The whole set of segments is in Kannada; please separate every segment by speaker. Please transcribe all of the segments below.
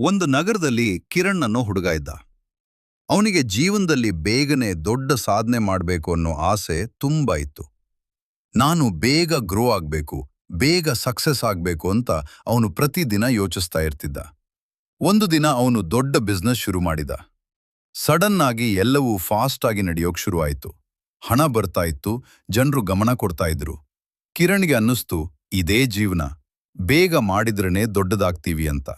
Speaker 1: ಒಂದು ನಗರದಲ್ಲಿ ಕಿರಣ್ ಅನ್ನೋ ಹುಡುಗ ಇದ್ದ. ಅವನಿಗೆ ಜೀವನದಲ್ಲಿ ಬೇಗನೆ ದೊಡ್ಡ ಸಾಧನೆ ಮಾಡಬೇಕು ಅನ್ನೋ ಆಸೆ ತುಂಬಾ ಇತ್ತು. ನಾನು ಬೇಗ ಗ್ರೋ ಆಗ್ಬೇಕು, ಬೇಗ ಸಕ್ಸಸ್ ಆಗ್ಬೇಕು ಅಂತ ಅವನು ಪ್ರತಿದಿನ ಯೋಚಿಸ್ತಾ ಇರ್ತಿದ್ದ. ಒಂದು ದಿನ ಅವನು ದೊಡ್ಡ ಬಿಸ್ನೆಸ್ ಶುರು ಮಾಡಿದ. ಸಡನ್ ಆಗಿ ಎಲ್ಲವೂ ಫಾಸ್ಟ್ ಆಗಿ ನಡೆಯೋಕ್ ಶುರುವಾಯಿತು. ಹಣ ಬರ್ತಾ ಇತ್ತು, ಜನರು ಗಮನ ಕೊಡ್ತಾ ಇದ್ರು. ಕಿರಣ್ಗೆ ಅನ್ನಿಸ್ತು, ಇದೇ ಜೀವನ, ಬೇಗ ಮಾಡಿದ್ರೇನೆ ದೊಡ್ಡದಾಗ್ತೀವಿ ಅಂತ.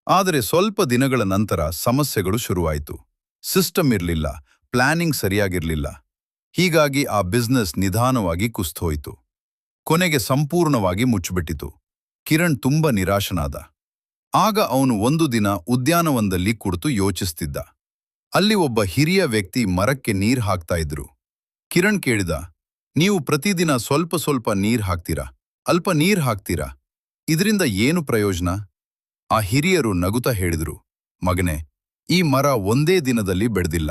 Speaker 1: ಆದರೆ ಸ್ವಲ್ಪ ದಿನಗಳ ನಂತರ ಸಮಸ್ಯೆಗಳು ಶುರುವಾಯಿತು. ಸಿಸ್ಟಮ್ ಇರಲಿಲ್ಲ, ಪ್ಲಾನಿಂಗ್ ಸರಿಯಾಗಿರಲಿಲ್ಲ. ಹೀಗಾಗಿ ಆ ಬಿಸ್ನೆಸ್ ನಿಧಾನವಾಗಿ ಕುಸಿದೋಯ್ತು. ಕೊನೆಗೆ ಸಂಪೂರ್ಣವಾಗಿ ಮುಚ್ಚಿಬಿಟ್ಟಿತು. ಕಿರಣ್ ತುಂಬಾ ನಿರಾಶನಾದ. ಆಗ ಅವನು ಒಂದು ದಿನ ಉದ್ಯಾನವನದಲ್ಲಿ ಕುಳಿತು ಯೋಚಿಸ್ತಿದ್ದ. ಅಲ್ಲಿ ಒಬ್ಬ ಹಿರಿಯ ವ್ಯಕ್ತಿ ಮರಕ್ಕೆ ನೀರು ಹಾಕ್ತಾ ಇದ್ರು. ಕಿರಣ್ ಕೇಳಿದ, ನೀವು ಪ್ರತಿದಿನ ಸ್ವಲ್ಪ ಸ್ವಲ್ಪ ನೀರು ಹಾಕ್ತೀರಾ, ಅಲ್ಪ ನೀರು ಹಾಕ್ತೀರಾ, ಇದರಿಂದ ಏನು ಪ್ರಯೋಜನ? ಆ ಹಿರಿಯರು ನಗುತ್ತಾ ಹೇಳಿದ್ರು, ಮಗನೇ, ಈ ಮರ ಒಂದೇ ದಿನದಲ್ಲಿ ಬೆಳೆದಿಲ್ಲ.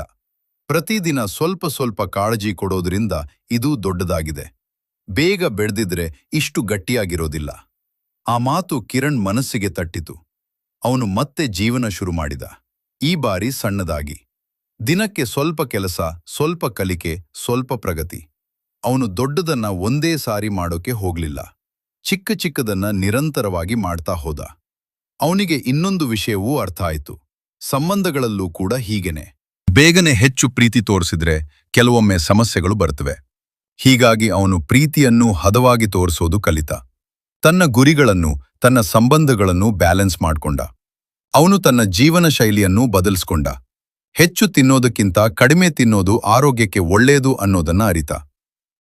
Speaker 1: ಪ್ರತಿದಿನ ಸ್ವಲ್ಪ ಸ್ವಲ್ಪ ಕಾಳಜಿ ಕೊಡೋದ್ರಿಂದ ಇದು ದೊಡ್ಡದಾಗಿದೆ. ಬೇಗ ಬೆಳೆದಿದ್ರೆ ಇಷ್ಟು ಗಟ್ಟಿಯಾಗಿರೋದಿಲ್ಲ. ಆ ಮಾತು ಕಿರಣ್ ಮನಸ್ಸಿಗೆ ತಟ್ಟಿತು. ಅವನು ಮತ್ತೆ ಜೀವನ ಶುರು ಮಾಡಿದ. ಈ ಬಾರಿ ಸಣ್ಣದಾಗಿ. ದಿನಕ್ಕೆ ಸ್ವಲ್ಪ ಕೆಲಸ, ಸ್ವಲ್ಪ ಕಲಿಕೆ, ಸ್ವಲ್ಪ ಪ್ರಗತಿ. ಅವನು ದೊಡ್ಡದನ್ನ ಒಂದೇ ಸಾರಿ ಮಾಡೋಕೆ ಹೋಗ್ಲಿಲ್ಲ. ಚಿಕ್ಕ ಚಿಕ್ಕದನ್ನ ನಿರಂತರವಾಗಿ ಮಾಡ್ತಾ ಹೋದ. ಅವನಿಗೆ ಇನ್ನೊಂದು ವಿಷಯವೂ ಅರ್ಥ ಆಯಿತು. ಸಂಬಂಧಗಳಲ್ಲೂ ಕೂಡ ಹೀಗೇನೆ. ಬೇಗನೆ ಹೆಚ್ಚು ಪ್ರೀತಿ ತೋರಿಸಿದ್ರೆ ಕೆಲವೊಮ್ಮೆ ಸಮಸ್ಯೆಗಳು ಬರ್ತವೆ. ಹೀಗಾಗಿ ಅವನು ಪ್ರೀತಿಯನ್ನು ಹದವಾಗಿ ತೋರಿಸೋದು ಕಲಿತ. ತನ್ನ ಗುರಿಗಳನ್ನು, ತನ್ನ ಸಂಬಂಧಗಳನ್ನು ಬ್ಯಾಲೆನ್ಸ್ ಮಾಡ್ಕೊಂಡ. ಅವನು ತನ್ನ ಜೀವನ ಶೈಲಿಯನ್ನು ಬದಲಿಸ್ಕೊಂಡ. ಹೆಚ್ಚು ತಿನ್ನೋದಕ್ಕಿಂತ ಕಡಿಮೆ ತಿನ್ನೋದು ಆರೋಗ್ಯಕ್ಕೆ ಒಳ್ಳೆಯದು ಅನ್ನೋದನ್ನ ಅರಿತ.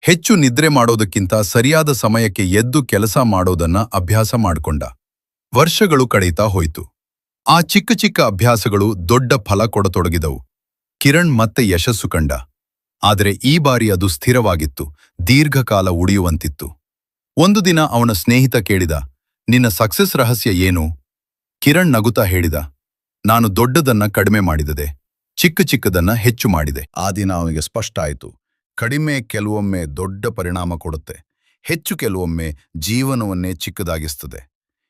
Speaker 1: ಹೆಚ್ಚು ನಿದ್ರೆ ಮಾಡೋದಕ್ಕಿಂತ ಸರಿಯಾದ ಸಮಯಕ್ಕೆ ಎದ್ದು ಕೆಲಸ ಮಾಡೋದನ್ನ ಅಭ್ಯಾಸ ಮಾಡ್ಕೊಂಡ. ವರ್ಷಗಳು ಕಳೀತಾ ಹೋಯ್ತು. ಆ ಚಿಕ್ಕ ಚಿಕ್ಕ ಅಭ್ಯಾಸಗಳು ದೊಡ್ಡ ಫಲ ಕೊಡತೊಡಗಿದವು. ಕಿರಣ್ ಮತ್ತೆ ಯಶಸ್ಸು ಕಂಡ. ಆದರೆ ಈ ಬಾರಿ ಅದು ಸ್ಥಿರವಾಗಿತ್ತು, ದೀರ್ಘಕಾಲ ಉಳಿಯುವಂತಿತ್ತು. ಒಂದು ದಿನ ಅವನ ಸ್ನೇಹಿತ ಕೇಳಿದ, ನಿನ್ನ ಸಕ್ಸಸ್ ರಹಸ್ಯ ಏನು? ಕಿರಣ್ ನಗುತ್ತಾ ಹೇಳಿದ, ನಾನು ದೊಡ್ಡದನ್ನ ಕಡಿಮೆ ಮಾಡಿದೆ, ಚಿಕ್ಕ ಚಿಕ್ಕದನ್ನ ಹೆಚ್ಚು ಮಾಡಿದೆ. ಆ ದಿನ ಅವನಿಗೆ ಸ್ಪಷ್ಟ ಆಯಿತು, ಕಡಿಮೆ ಕೆಲವೊಮ್ಮೆ ದೊಡ್ಡ ಪರಿಣಾಮ ಕೊಡುತ್ತೆ, ಹೆಚ್ಚು ಕೆಲವೊಮ್ಮೆ ಜೀವನವನ್ನೇ ಚಿಕ್ಕದಾಗಿಸ್ತದೆ.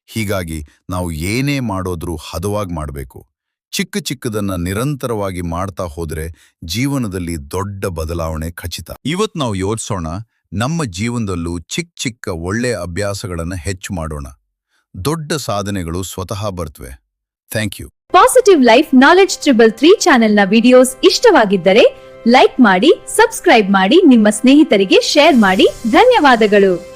Speaker 1: ಹೀಗಾಗಿ ನಾವು ಏನೇ ಮಾಡೋದ್ರೂ ಹದವಾಗಿ ಮಾಡಬೇಕು. ಚಿಕ್ಕ ಚಿಕ್ಕದನ್ನ ನಿರಂತರವಾಗಿ ಮಾಡ್ತಾ ಹೋದ್ರೆ ಜೀವನದಲ್ಲಿ ದೊಡ್ಡ ಬದಲಾವಣೆ ಖಚಿತ. ಇವತ್ತು ನಾವು ಯೋಚಿಸೋಣ, ನಮ್ಮ ಜೀವನದಲ್ಲೂ ಚಿಕ್ಕ ಚಿಕ್ಕ ಒಳ್ಳೆಯ ಅಭ್ಯಾಸಗಳನ್ನು ಹೆಚ್ಚು ಮಾಡೋಣ. ದೊಡ್ಡ ಸಾಧನೆಗಳು ಸ್ವತಃ ಬರ್ತವೆ. Thank you.
Speaker 2: Positive life knowledge 333 ಚಾನೆಲ್ನ ವಿಡಿಯೋಸ್ ಇಷ್ಟವಾಗಿದ್ದರೆ ಲೈಕ್ ಮಾಡಿ, ಸಬ್ಸ್ಕ್ರೈಬ್ ಮಾಡಿ, ನಿಮ್ಮ ಸ್ನೇಹಿತರಿಗೆ ಶೇರ್ ಮಾಡಿ. ಧನ್ಯವಾದಗಳು.